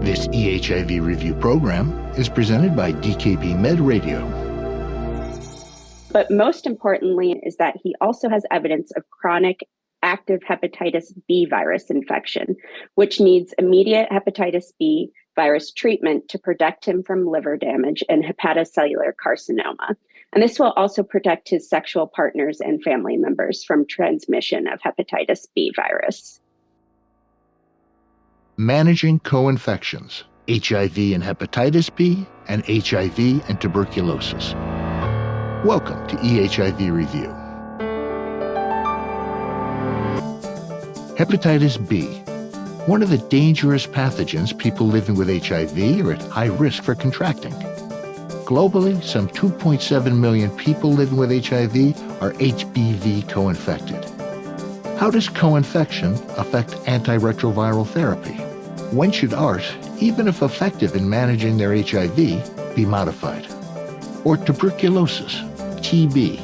This eHIV review program is presented by DKB Med Radio. But most importantly is that he also has evidence of chronic active hepatitis B virus infection, which needs immediate hepatitis B virus treatment to protect him from liver damage and hepatocellular carcinoma. And this will also protect his sexual partners and family members from transmission of hepatitis B virus. Managing co-infections, HIV and hepatitis B, and HIV and tuberculosis. Welcome to eHIV Review. Hepatitis B, one of the dangerous pathogens people living with HIV are at high risk for contracting. Globally, some 2.7 million people living with HIV are HBV co-infected. How does co-infection affect antiretroviral therapy? When should ART, even if effective in managing their HIV, be modified? Or tuberculosis, TB.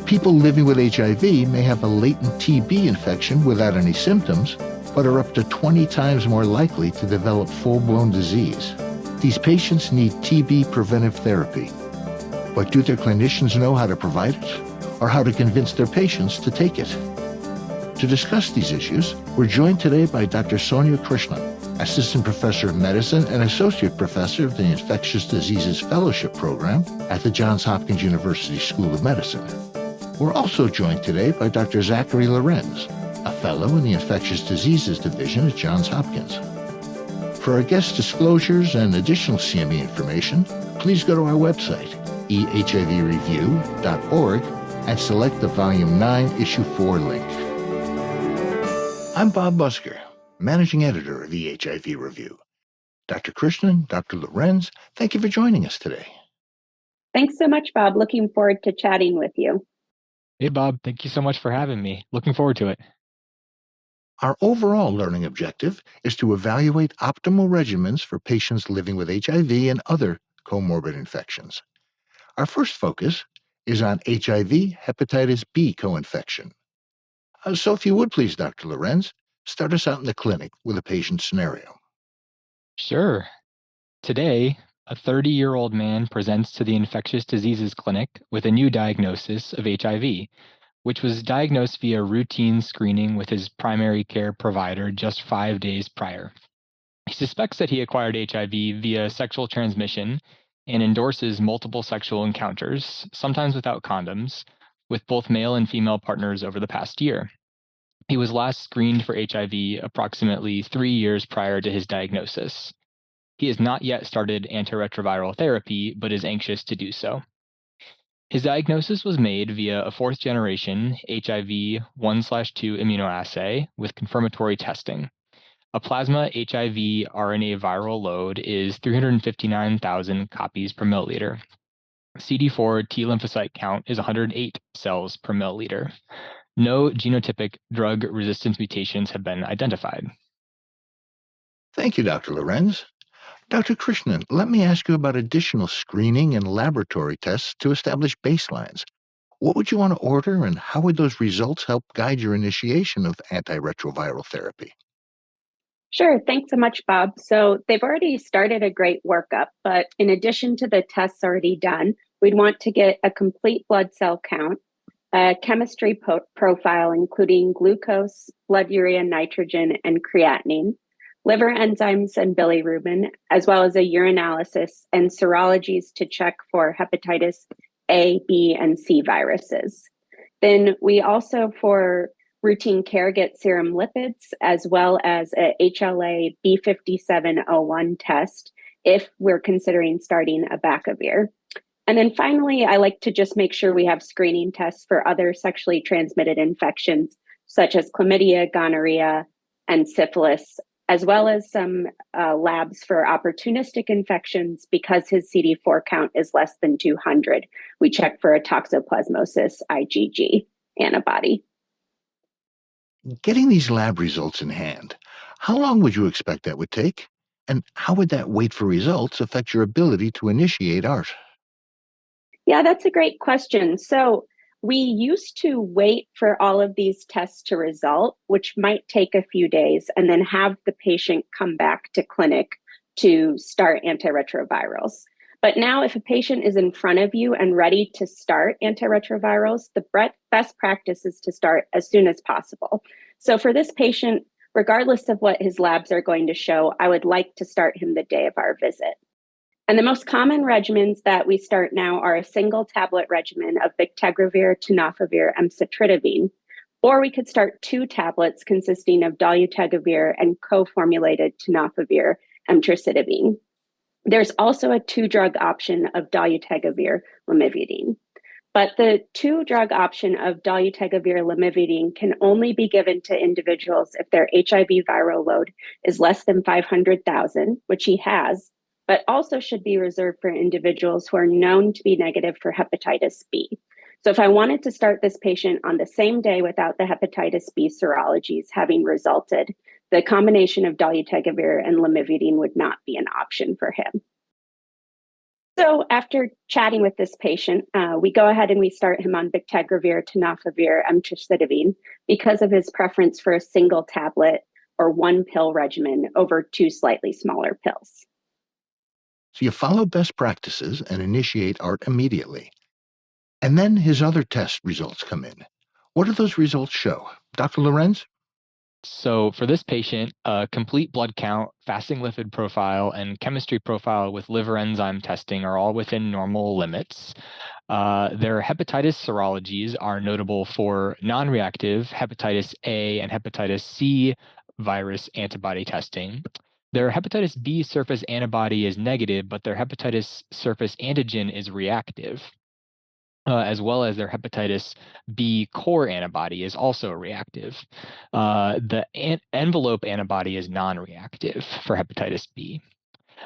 People living with HIV may have a latent TB infection without any symptoms, but are up to 20 times more likely to develop full-blown disease. These patients need TB preventive therapy. But do their clinicians know how to provide it, or how to convince their patients to take it? To discuss these issues, we're joined today by Dr. Sonya Krishnan, Assistant Professor of Medicine and Associate Professor of the Infectious Diseases Fellowship Program at the Johns Hopkins University School of Medicine. We're also joined today by Dr. Zachary Lorenz, a Fellow in the Infectious Diseases Division at Johns Hopkins. For our guest disclosures and additional CME information, please go to our website, ehivreview.org, and select the Volume 9, Issue 4 link. I'm Bob Busker, Managing Editor of eHIV Review. Dr. Krishnan, Dr. Lorenz, thank you for joining us today. Thanks so much, Bob. Looking forward to chatting with you. Hey, Bob. Thank you so much for having me. Looking forward to it. Our overall learning objective is to evaluate optimal regimens for patients living with HIV and other comorbid infections. Our first focus is on HIV hepatitis B co-infection. So if you would please, Dr. Lorenz, start us out in the clinic with a patient scenario. Sure. Today, a 30-year-old man presents to the infectious diseases clinic with a new diagnosis of HIV, which was diagnosed via routine screening with his primary care provider just 5 days prior. He suspects that he acquired HIV via sexual transmission and endorses multiple sexual encounters, sometimes without condoms, with both male and female partners over the past year. He was last screened for HIV approximately 3 years prior to his diagnosis. He has not yet started antiretroviral therapy, but is anxious to do so. His diagnosis was made via a fourth-generation HIV 1/2 immunoassay with confirmatory testing. A plasma HIV RNA viral load is 359,000 copies per milliliter. CD4 T lymphocyte count is 108 cells per milliliter. No genotypic drug resistance mutations have been identified. Thank you, Dr. Lorenz. Dr. Krishnan, let me ask you about additional screening and laboratory tests to establish baselines. What would you want to order, and how would those results help guide your initiation of antiretroviral therapy? Sure. Thanks so much, Bob. So they've already started a great workup, but in addition to the tests already done, we'd want to get a complete blood cell count, a chemistry profile including glucose, blood urea nitrogen, and creatinine, liver enzymes and bilirubin, as well as a urinalysis and serologies to check for hepatitis A, B, and C viruses. Then we also, for routine care, get serum lipids, as well as a HLA B5701 test if we're considering starting abacavir. And then finally, I like to just make sure we have screening tests for other sexually transmitted infections, such as chlamydia, gonorrhea, and syphilis, as well as some labs for opportunistic infections. Because his CD4 count is less than 200, we check for a toxoplasmosis IgG antibody. Getting these lab results in hand, how long would you expect that would take? And how would that wait for results affect your ability to initiate ART? Yeah, that's a great question. So we used to wait for all of these tests to result, which might take a few days, and then have the patient come back to clinic to start antiretrovirals. But now if a patient is in front of you and ready to start antiretrovirals, the best practice is to start as soon as possible. So for this patient, regardless of what his labs are going to show, I would like to start him the day of our visit. And the most common regimens that we start now are a single tablet regimen of bictegravir, tenofovir, emcitriptyline, or we could start 2 tablets consisting of dolutegravir and co-formulated tenofovir, emtricitabine. There's also a 2-drug option of dolutegravir, lamivudine. But the 2-drug option of dolutegravir, lamivudine can only be given to individuals if their HIV viral load is less than 500,000, which he has, but also should be reserved for individuals who are known to be negative for hepatitis B. So if I wanted to start this patient on the same day without the hepatitis B serologies having resulted, the combination of dolutegravir and lamivudine would not be an option for him. So after chatting with this patient, we go ahead and we start him on bictegravir, tenofovir, emtricitabine because of his preference for a single tablet or 1 pill regimen over 2 slightly smaller pills. So you follow best practices and initiate ART immediately. And then his other test results come in. What do those results show? Dr. Lorenz? So for this patient, a complete blood count, fasting lipid profile, and chemistry profile with liver enzyme testing are all within normal limits. Their hepatitis serologies are notable for non-reactive hepatitis A and hepatitis C virus antibody testing. Their hepatitis B surface antibody is negative, but their hepatitis surface antigen is reactive. As well as their hepatitis B core antibody is also reactive. The envelope antibody is non-reactive for hepatitis B.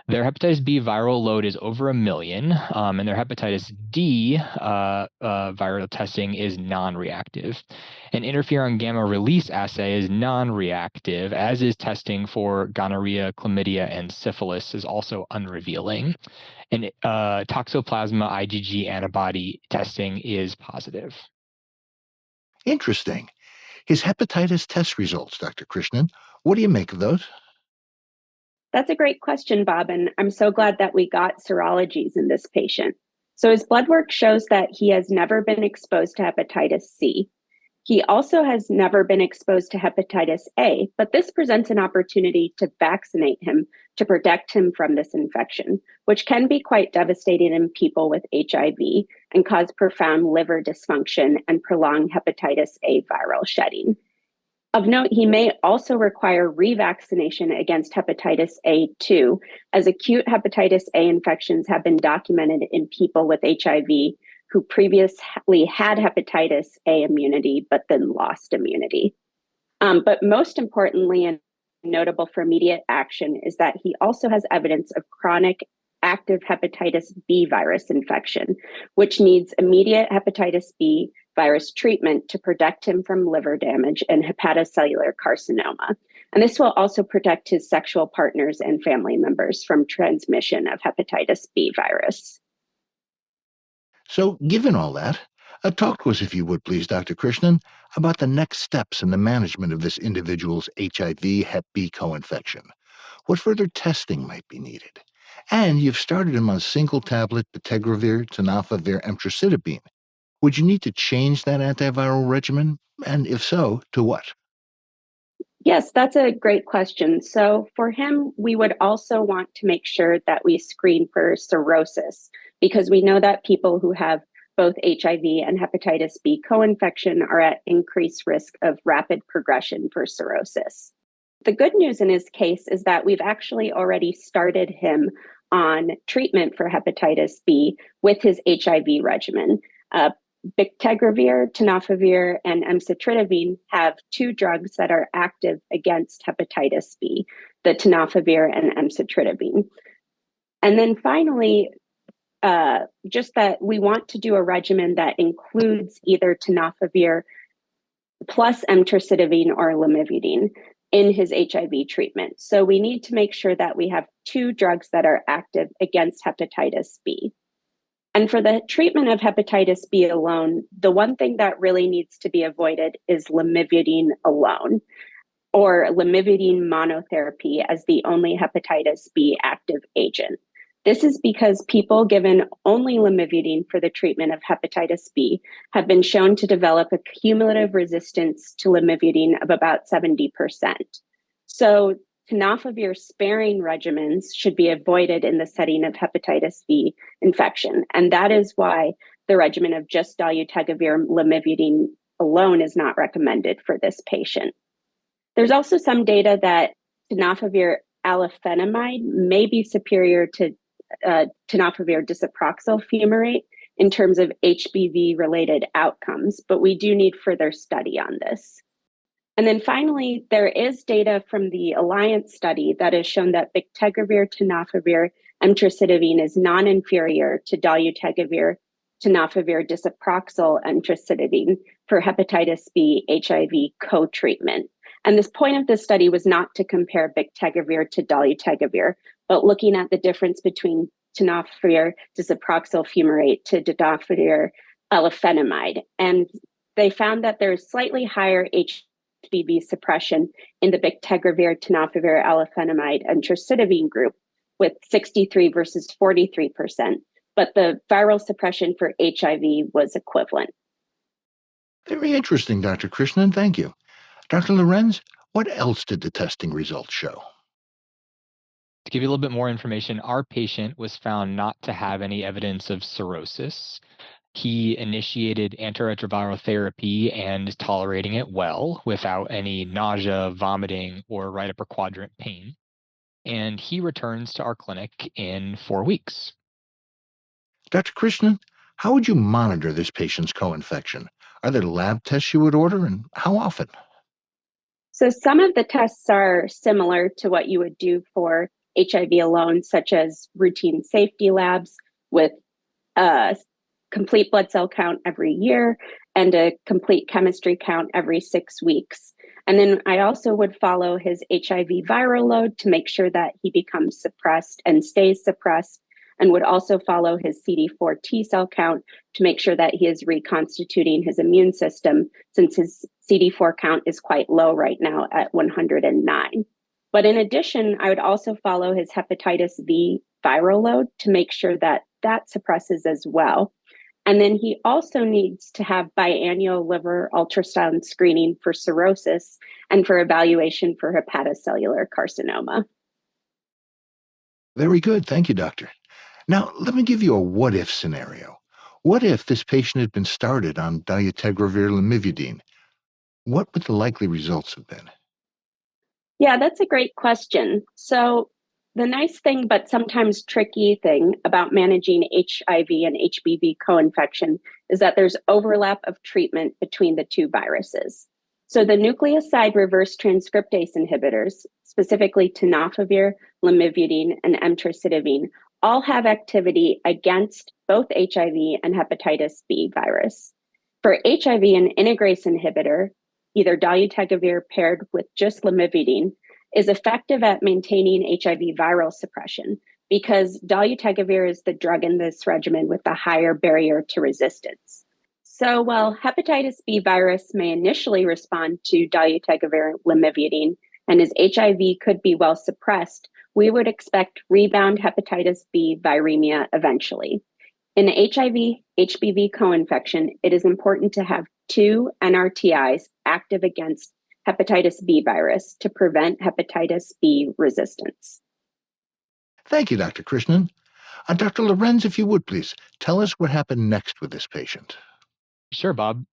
Their hepatitis B viral load is over 1 million, and their hepatitis D viral testing is non-reactive. An interferon gamma release assay is non-reactive, as is testing for gonorrhea, chlamydia, and syphilis is also unrevealing. And toxoplasma IgG antibody testing is positive. Interesting. His hepatitis test results, Dr. Krishnan, what do you make of those? That's a great question, Bob, and I'm so glad that we got serologies in this patient. So his blood work shows that he has never been exposed to hepatitis C. He also has never been exposed to hepatitis A, but this presents an opportunity to vaccinate him to protect him from this infection, which can be quite devastating in people with HIV and cause profound liver dysfunction and prolonged hepatitis A viral shedding. Of note, he may also require revaccination against hepatitis A too, as acute hepatitis A infections have been documented in people with HIV who previously had hepatitis A immunity, but then lost immunity. But most importantly, and notable for immediate action, is that he also has evidence of chronic active hepatitis B virus infection, which needs immediate hepatitis B virus treatment to protect him from liver damage and hepatocellular carcinoma. And this will also protect his sexual partners and family members from transmission of hepatitis B virus. So, given all that, talk to us, if you would please, Dr. Krishnan, about the next steps in the management of this individual's HIV Hep B co-infection. What further testing might be needed? And you've started him on single tablet bictegravir, tenofovir, emtricitabine. Would you need to change that antiviral regimen? And if so, to what? Yes, that's a great question. So for him, we would also want to make sure that we screen for cirrhosis, because we know that people who have both HIV and hepatitis B co-infection are at increased risk of rapid progression for cirrhosis. The good news in his case is that we've actually already started him on treatment for hepatitis B with his HIV regimen. Bictegravir, tenofovir, and emcitriptyline have 2 drugs that are active against hepatitis B, the tenofovir and emcitriptyline. And then finally, just that we want to do a regimen that includes either tenofovir plus emtricitabine or lamivudine in his HIV treatment. So we need to make sure that we have 2 drugs that are active against hepatitis B. And for the treatment of hepatitis B alone, the one thing that really needs to be avoided is lamivudine alone. or lamivudine monotherapy as the only hepatitis B active agent. This is because people given only lamivudine for the treatment of hepatitis B have been shown to develop a cumulative resistance to lamivudine of about 70%. So tenofovir sparing regimens should be avoided in the setting of hepatitis B infection. And that is why the regimen of just dolutegravir lamivudine alone is not recommended for this patient. There's also some data that tenofovir alafenamide may be superior to tenofovir disoproxil fumarate in terms of HBV-related outcomes, but we do need further study on this. And then finally, there is data from the Alliance study that has shown that bictegravir tenofovir emtricitabine is non-inferior to dolutegravir tenofovir disoproxil emtricitabine for hepatitis B HIV co-treatment. And this point of this study was not to compare bictegravir to dolutegravir, but looking at the difference between tenofovir disoproxil fumarate to tenofovir alafenamide. And they found that there is slightly higher HBV suppression in the bictegravir tenofovir alafenamide emtricitabine group with 63 versus 43%, but the viral suppression for HIV was equivalent. Very interesting, Dr. Krishnan. Thank you. Dr. Lorenz, what else did the testing results show? To give you a little bit more information, our patient was found not to have any evidence of cirrhosis. He initiated antiretroviral therapy and is tolerating it well without any nausea, vomiting, or right upper quadrant pain. And he returns to our clinic in 4 weeks. Dr. Krishnan, how would you monitor this patient's co-infection? Are there lab tests you would order, and how often? So some of the tests are similar to what you would do for HIV alone, such as routine safety labs with a complete blood cell count every year and a complete chemistry count every 6 weeks. And then I also would follow his HIV viral load to make sure that he becomes suppressed and stays suppressed, and would also follow his CD4 T cell count to make sure that he is reconstituting his immune system, since his CD4 count is quite low right now at 109. But in addition, I would also follow his hepatitis B viral load to make sure that that suppresses as well. And then he also needs to have biannual liver ultrasound screening for cirrhosis and for evaluation for hepatocellular carcinoma. Very good. Thank you, doctor. Now, let me give you a what-if scenario. What if this patient had been started on dolutegravir lamivudine? What would the likely results have been? Yeah, that's a great question. So the nice thing, but sometimes tricky thing about managing HIV and HBV co-infection is that there's overlap of treatment between the two viruses. So the nucleoside reverse transcriptase inhibitors, specifically tenofovir, lamivudine, and emtricitabine, all have activity against both HIV and hepatitis B virus. For HIV, an integrase inhibitor, either dolutegravir paired with just lamivudine, is effective at maintaining HIV viral suppression because dolutegravir is the drug in this regimen with the higher barrier to resistance. So while hepatitis B virus may initially respond to dolutegravir lamivudine and his HIV could be well suppressed, we would expect rebound hepatitis B viremia eventually. In HIV HBV co-infection, it is important to have 2 NRTIs active against hepatitis B virus to prevent hepatitis B resistance. Thank you, Dr. Krishnan. Dr. Lorenz, if you would please, tell us what happened next with this patient. Sure, Bob.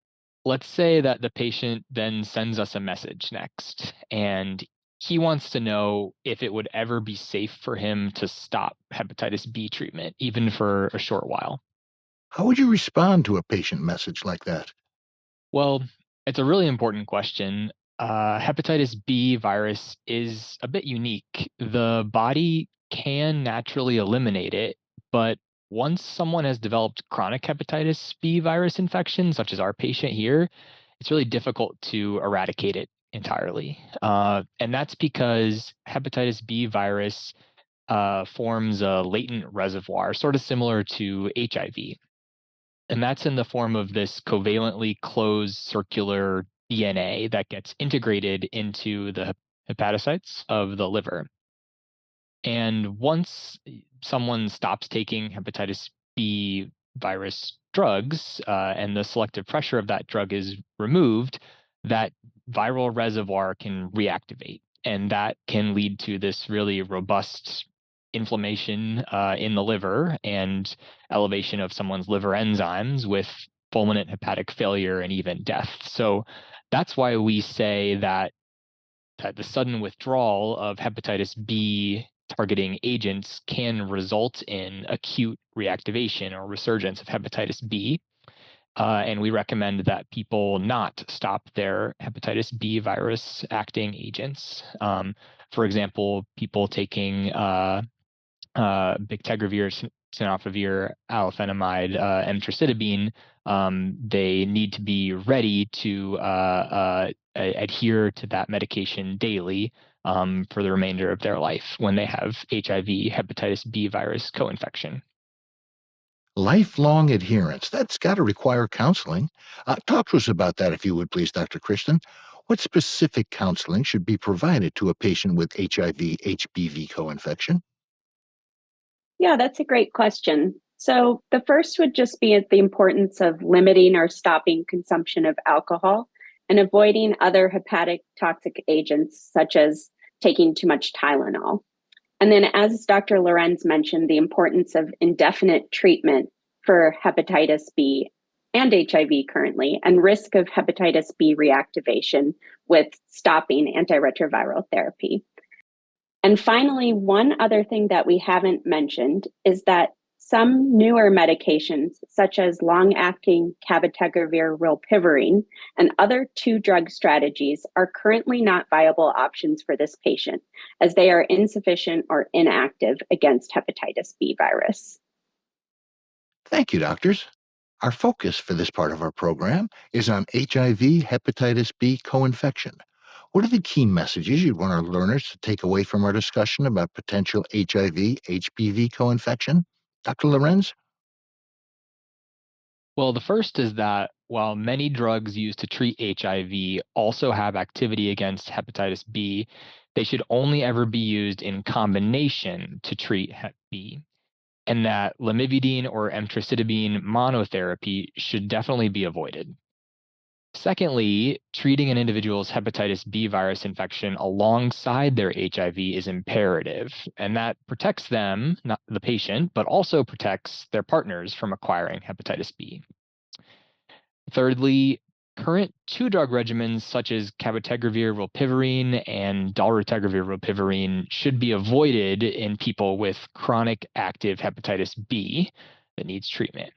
Let's say that the patient then sends us a message next, and he wants to know if it would ever be safe for him to stop hepatitis B treatment, even for a short while. How would you respond to a patient message like that? Well, it's a really important question. Hepatitis B virus is a bit unique. The body can naturally eliminate it, but once someone has developed chronic hepatitis B virus infection, such as our patient here, it's really difficult to eradicate it entirely. And that's because hepatitis B virus forms a latent reservoir, sort of similar to HIV. And that's in the form of this covalently closed circular DNA that gets integrated into the hepatocytes of the liver. And once someone stops taking hepatitis B virus drugs and the selective pressure of that drug is removed, that viral reservoir can reactivate. And that can lead to this really robust inflammation in the liver and elevation of someone's liver enzymes with fulminant hepatic failure and even death. So that's why we say that the sudden withdrawal of hepatitis B targeting agents can result in acute reactivation or resurgence of hepatitis B. And we recommend that people not stop their hepatitis B virus acting agents. For example, people taking bictegravir, tenofovir, alafenamide, emtricitabine, they need to be ready to adhere to that medication daily for the remainder of their life when they have HIV hepatitis B virus co-infection. Lifelong adherence, that's got to require counseling. Talk to us about that, if you would, please, Dr. Krishnan. What specific counseling should be provided to a patient with HIV HBV co-infection? Yeah, that's a great question. So the first would just be the importance of limiting or stopping consumption of alcohol and avoiding other hepatic toxic agents, such as taking too much Tylenol. And then, as Dr. Lorenz mentioned, the importance of indefinite treatment for hepatitis B and HIV currently, and risk of hepatitis B reactivation with stopping antiretroviral therapy. And finally, one other thing that we haven't mentioned is that some newer medications, such as long-acting cabotegravir rilpivirine and other two-drug strategies, are currently not viable options for this patient, as they are insufficient or inactive against hepatitis B virus. Thank you, doctors. Our focus for this part of our program is on HIV hepatitis B co-infection. What are the key messages you'd want our learners to take away from our discussion about potential HIV HBV co-infection? Dr. Lorenz? Well, the first is that while many drugs used to treat HIV also have activity against hepatitis B, they should only ever be used in combination to treat Hep B, and that lamivudine or emtricitabine monotherapy should definitely be avoided. Secondly, treating an individual's hepatitis B virus infection alongside their HIV is imperative, and that protects them, not the patient, but also protects their partners from acquiring hepatitis B. Thirdly, current two-drug regimens such as cabotegravir rilpivirine and dolutegravir rilpivirine should be avoided in people with chronic active hepatitis B that needs treatment.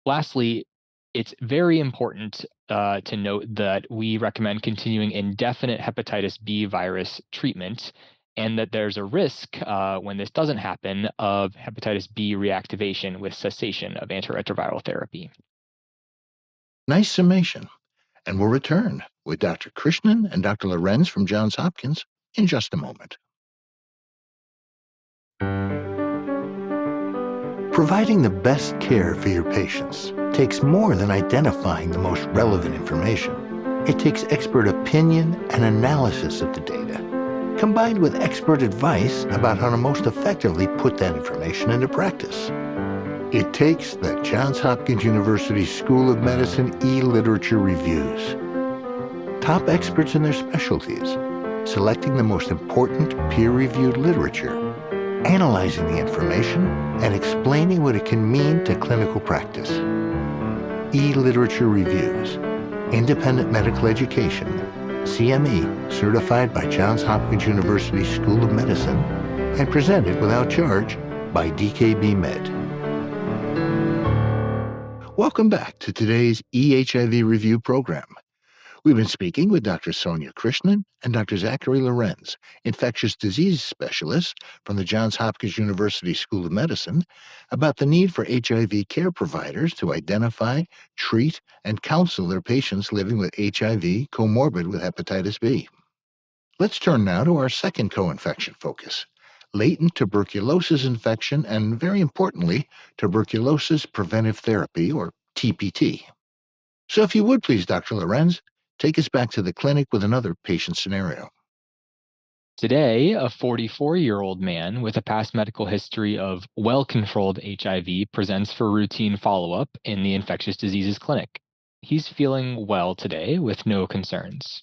Lastly, it's very important to note that we recommend continuing indefinite hepatitis B virus treatment, and that there's a risk when this doesn't happen of hepatitis B reactivation with cessation of antiretroviral therapy. Nice summation. And we'll return with Dr. Krishnan and Dr. Lorenz from Johns Hopkins in just a moment. Providing the best care for your patients takes more than identifying the most relevant information. It takes expert opinion and analysis of the data, combined with expert advice about how to most effectively put that information into practice. It takes the Johns Hopkins University School of Medicine e-literature reviews. Top experts in their specialties, selecting the most important peer-reviewed literature, analyzing the information, and explaining what it can mean to clinical practice. E-literature reviews, independent medical education, CME, certified by Johns Hopkins University School of Medicine, and presented without charge by DKB Med. Welcome back to today's eHIV review program. We've been speaking with Dr. Sonya Krishnan and Dr. Zachary Lorenz, infectious disease specialists from the Johns Hopkins University School of Medicine, about the need for HIV care providers to identify, treat, and counsel their patients living with HIV comorbid with hepatitis B. Let's turn now to our second co-infection focus, latent tuberculosis infection and, very importantly, tuberculosis preventive therapy, or TPT. So if you would please, Dr. Lorenz, take us back to the clinic with another patient scenario. Today, a 44-year-old man with a past medical history of well-controlled HIV presents for routine follow-up in the infectious diseases clinic. He's feeling well today with no concerns.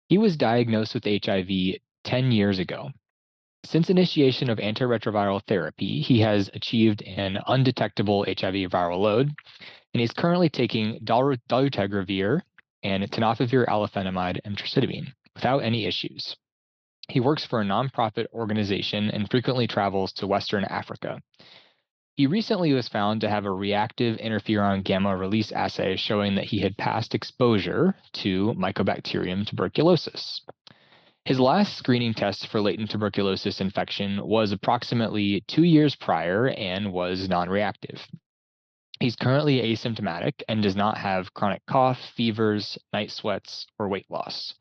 He was diagnosed with HIV 10 years ago. Since initiation of antiretroviral therapy, he has achieved an undetectable HIV viral load, and he's currently taking dolutegravir and tenofovir alafenamide and emtricitabine without any issues. He works for a nonprofit organization and frequently travels to Western Africa. He recently was found to have a reactive interferon gamma release assay showing that he had past exposure to Mycobacterium tuberculosis. His last screening test for latent tuberculosis infection was approximately 2 years prior and was non-reactive. He's currently asymptomatic and does not have chronic cough, fevers, night sweats, or weight loss.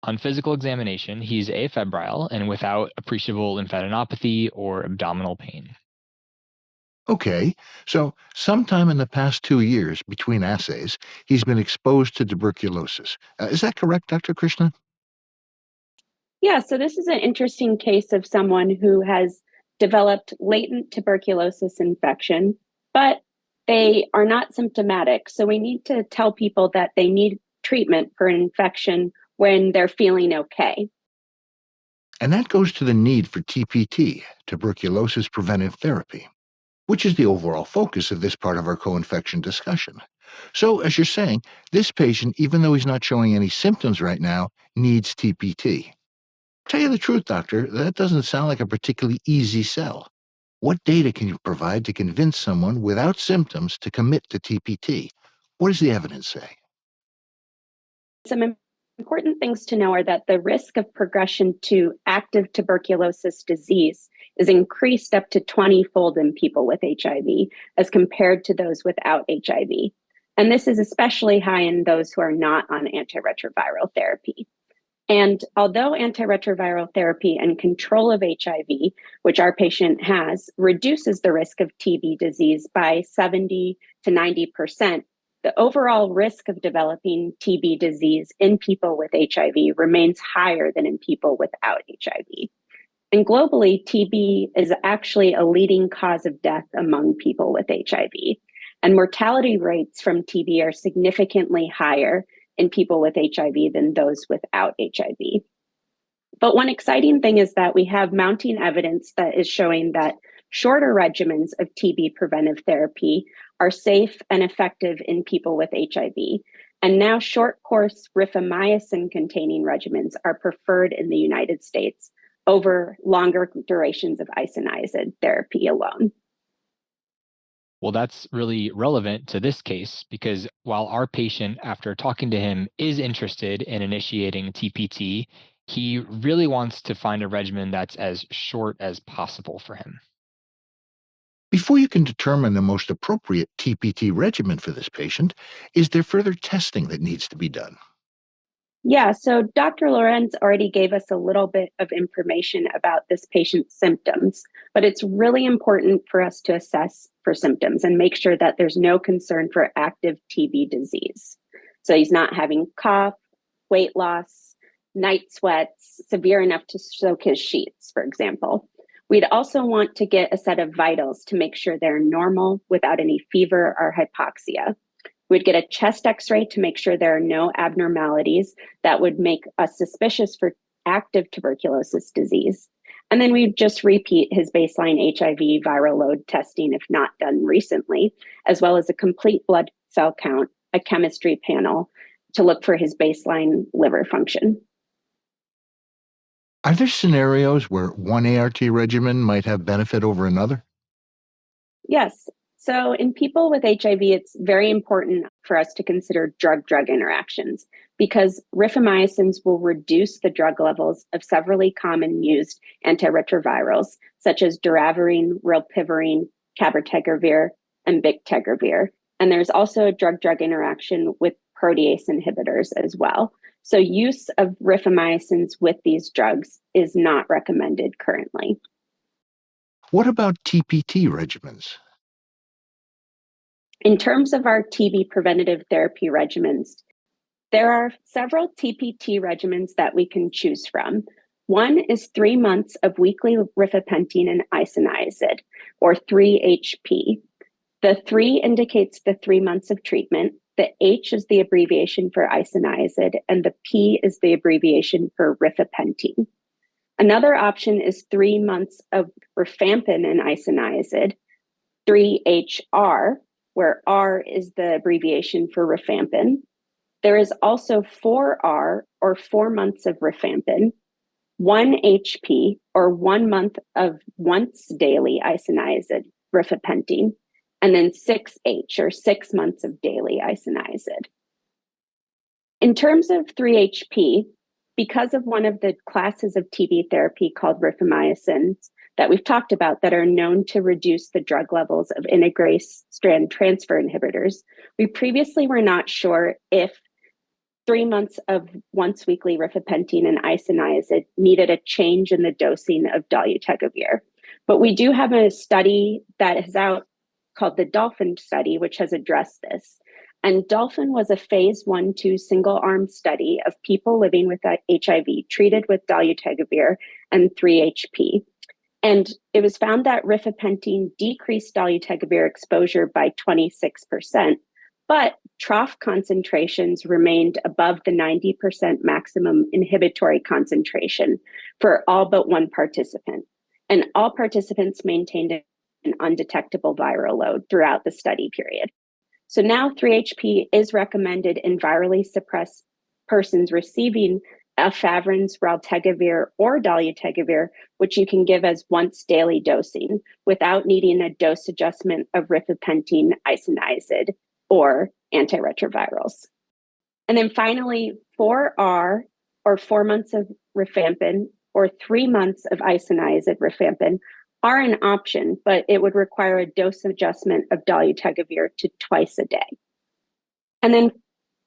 On physical examination, he's afebrile and without appreciable lymphadenopathy or abdominal pain. Okay, so sometime in the past 2 years between assays, he's been exposed to tuberculosis. Is that correct, Dr. Krishnan? Yeah, so this is an interesting case of someone who has developed latent tuberculosis infection, but they are not symptomatic. So we need to tell people that they need treatment for an infection when they're feeling okay. And that goes to the need for TPT, tuberculosis preventive therapy, which is the overall focus of this part of our co-infection discussion. So, as you're saying, this patient, even though he's not showing any symptoms right now, needs TPT. Tell you the truth, doctor, that doesn't sound like a particularly easy sell. What data can you provide to convince someone without symptoms to commit to TPT? What does the evidence say? Some important things to know are that the risk of progression to active tuberculosis disease is increased up to 20-fold in people with HIV as compared to those without HIV. And this is especially high in those who are not on antiretroviral therapy. And although antiretroviral therapy and control of HIV, which our patient has, reduces the risk of TB disease by 70 to 90%, the overall risk of developing TB disease in people with HIV remains higher than in people without HIV. And globally, TB is actually a leading cause of death among people with HIV. And mortality rates from TB are significantly higher in people with HIV than those without HIV. But one exciting thing is that we have mounting evidence that is showing that shorter regimens of TB preventive therapy are safe and effective in people with HIV. And now short course rifamycin containing regimens are preferred in the United States over longer durations of isoniazid therapy alone. Well, that's really relevant to this case because while our patient, after talking to him, is interested in initiating TPT, he really wants to find a regimen that's as short as possible for him. Before you can determine the most appropriate TPT regimen for this patient, is there further testing that needs to be done? Yeah, so Dr. Lorenz already gave us a little bit of information about this patient's symptoms, but it's really important for us to assess for symptoms and make sure that there's no concern for active TB disease. So he's not having cough, weight loss, night sweats, severe enough to soak his sheets, for example. We'd also want to get a set of vitals to make sure they're normal without any fever or hypoxia. We'd get a chest x-ray to make sure there are no abnormalities that would make us suspicious for active tuberculosis disease. And then we'd just repeat his baseline HIV viral load testing if not done recently, as well as a complete blood cell count, a chemistry panel to look for his baseline liver function. Are there scenarios where one ART regimen might have benefit over another? Yes. So in people with HIV, it's very important for us to consider drug-drug interactions because rifamycins will reduce the drug levels of severally common used antiretrovirals, such as doravirine, rilpivirine, cabotegravir, and bictegravir. And there's also a drug-drug interaction with protease inhibitors as well. So use of rifamycins with these drugs is not recommended currently. What about TPT regimens? In terms of our TB preventative therapy regimens, There are several TPT regimens that we can choose from. One is 3 months of weekly rifapentine and isoniazid, or 3HP. The 3 indicates the 3 months of treatment. The H is the abbreviation for isoniazid, and the P is the abbreviation for rifapentine. Another option is 3 months of rifampin and isoniazid, 3HR, where R is the abbreviation for rifampin. There is also 4R, or 4 months of rifampin, 1HP, or 1 month of once daily isoniazid rifapentine, and then 6H, or 6 months of daily isoniazid. In terms of 3HP, because of one of the classes of TB therapy called rifamycins that we've talked about that are known to reduce the drug levels of integrase strand transfer inhibitors, we previously were not sure if 3 months of once weekly rifapentine and isoniazid needed a change in the dosing of dolutegravir. But we do have a study that is out called the Dolphin study, which has addressed this. And Dolphin was a phase 1/2 single-arm study of people living with HIV treated with dolutegravir and 3HP. And it was found that rifapentine decreased dolutegravir exposure by 26%, but trough concentrations remained above the 90% maximum inhibitory concentration for all but one participant. And all participants maintained an undetectable viral load throughout the study period. So now 3HP is recommended in virally suppressed persons receiving efavirenz, raltegravir, or dolutegravir, which you can give as once daily dosing without needing a dose adjustment of rifapentine, isoniazid, or antiretrovirals. And then finally, 4R, or 4 months of rifampin, or 3 months of isoniazid rifampin are an option, but it would require a dose adjustment of dolutegravir to twice a day. And then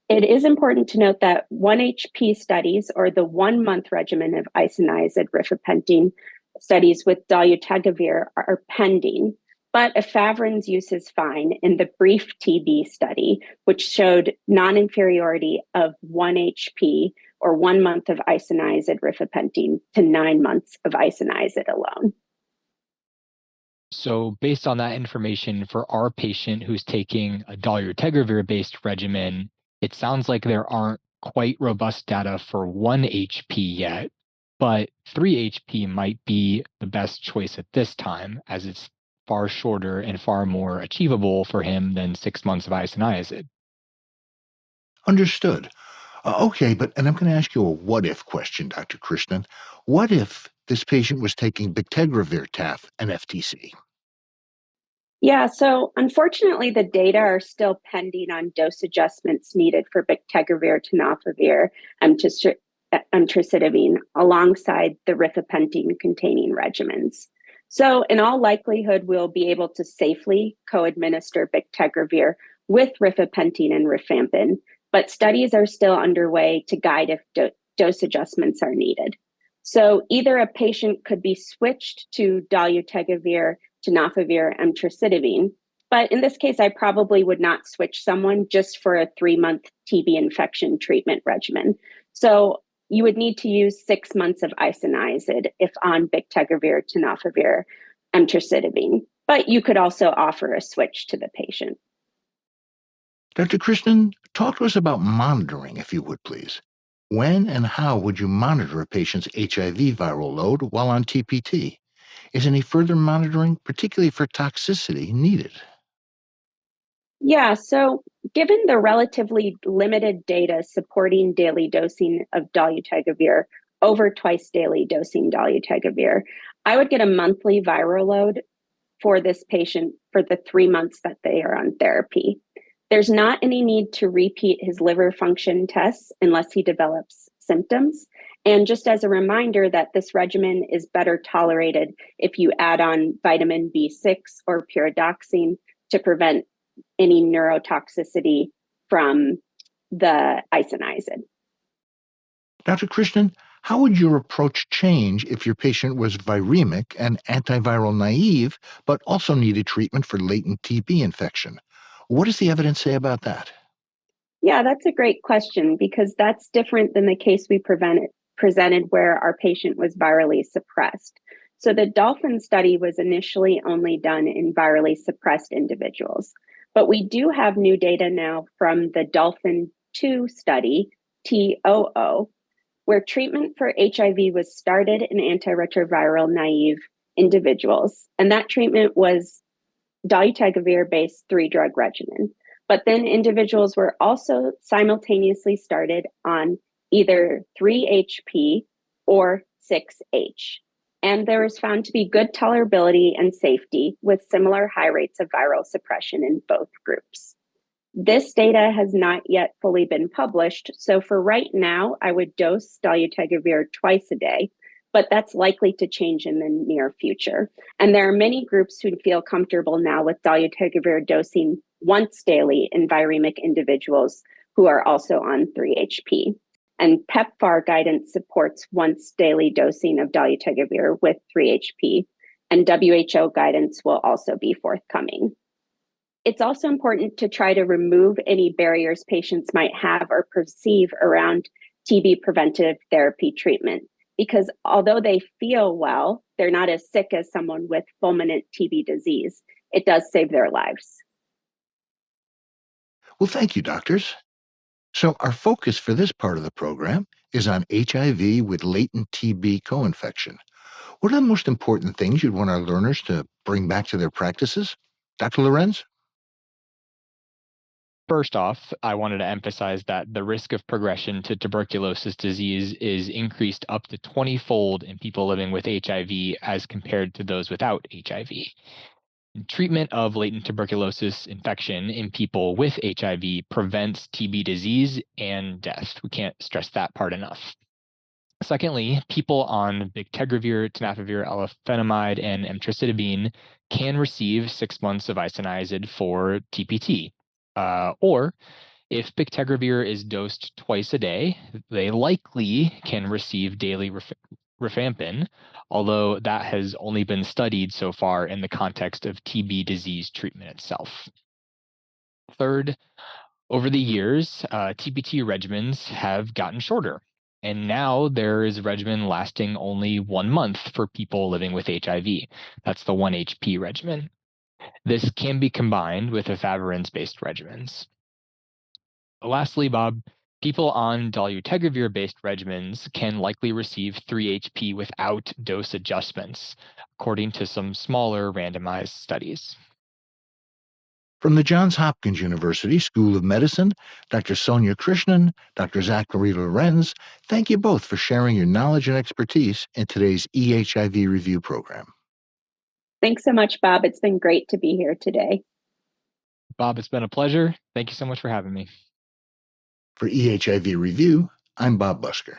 it is important to note that 1HP studies, or the 1 month regimen of isoniazid rifapentine studies with dolutegravir, are pending. But efavirenz use is fine in the brief TB study, which showed non-inferiority of 1HP, or 1 month of isoniazid rifapentine, to 9 months of isoniazid alone. So based on that information, for our patient who's taking a dolutegravir-based regimen, it sounds like there aren't quite robust data for 1HP yet, but 3HP might be the best choice at this time, as it's far shorter and far more achievable for him than 6 months of isoniazid. Understood. Okay, and I'm going to ask you a what-if question, Dr. Krishnan. What if this patient was taking bictegravir, TAF, and FTC? Yeah, so unfortunately, the data are still pending on dose adjustments needed for bictegravir, tenofovir, and emtricitabine alongside the rifapentine-containing regimens. So in all likelihood, we'll be able to safely co-administer bictegravir with rifapentine and rifampin, but studies are still underway to guide if dose adjustments are needed. So either a patient could be switched to dolutegravir, tenofovir, emtricitabine, but in this case, I probably would not switch someone just for a 3-month TB infection treatment regimen. So you would need to use 6 months of isoniazid if on bictegravir, tenofovir, emtricitabine, but you could also offer a switch to the patient. Dr. Krishnan, talk to us about monitoring, if you would, please. When and how would you monitor a patient's HIV viral load while on TPT? Is any further monitoring, particularly for toxicity, needed? Yeah, so given the relatively limited data supporting daily dosing of dolutegravir over twice daily dosing dolutegravir, I would get a monthly viral load for this patient for the 3 months that they are on therapy. There's not any need to repeat his liver function tests unless he develops symptoms. And just as a reminder that this regimen is better tolerated if you add on vitamin B6 or pyridoxine to prevent any neurotoxicity from the isoniazid. Dr. Krishnan, how would your approach change if your patient was viremic and antiviral naive, but also needed treatment for latent TB infection? What does the evidence say about that? Yeah, that's a great question because that's different than the case we presented where our patient was virally suppressed. So the Dolphin study was initially only done in virally suppressed individuals, but we do have new data now from the Dolphin 2 study, TOO, where treatment for HIV was started in antiretroviral naive individuals. And that treatment was dolutegravir-based 3-drug regimen. But then individuals were also simultaneously started on either 3HP or 6H. And there was found to be good tolerability and safety with similar high rates of viral suppression in both groups. This data has not yet fully been published, so for right now, I would dose dolutegravir twice a day, but that's likely to change in the near future. And there are many groups who feel comfortable now with dolutegravir dosing once daily in viremic individuals who are also on 3HP. And PEPFAR guidance supports once daily dosing of dolutegravir with 3HP, and WHO guidance will also be forthcoming. It's also important to try to remove any barriers patients might have or perceive around TB preventive therapy treatment, because although they feel well, they're not as sick as someone with fulminant TB disease. It does save their lives. Well, thank you, doctors. So our focus for this part of the program is on HIV with latent TB co-infection. What are the most important things you'd want our learners to bring back to their practices? Dr. Lorenz? First off, I wanted to emphasize that the risk of progression to tuberculosis disease is increased up to 20-fold in people living with HIV as compared to those without HIV. Treatment of latent tuberculosis infection in people with HIV prevents TB disease and death. We can't stress that part enough. Secondly, people on bictegravir, tenofovir, alafenamide, and emtricitabine can receive 6 months of isoniazid for TPT. Or if bictegravir is dosed twice a day, they likely can receive daily rifampin, although that has only been studied so far in the context of TB disease treatment itself. Third, over the years, TPT regimens have gotten shorter, and now there is a regimen lasting only 1 month for people living with HIV. That's the 1HP regimen. This can be combined with efavirenz-based regimens. Lastly, Bob, people on dolutegravir-based regimens can likely receive 3HP without dose adjustments, according to some smaller randomized studies. From the Johns Hopkins University School of Medicine, Dr. Sonya Krishnan, Dr. Zachary Lorenz, thank you both for sharing your knowledge and expertise in today's eHIV review program. Thanks so much, Bob. It's been great to be here today. Bob, it's been a pleasure. Thank you so much for having me. For eHIV Review, I'm Bob Busker.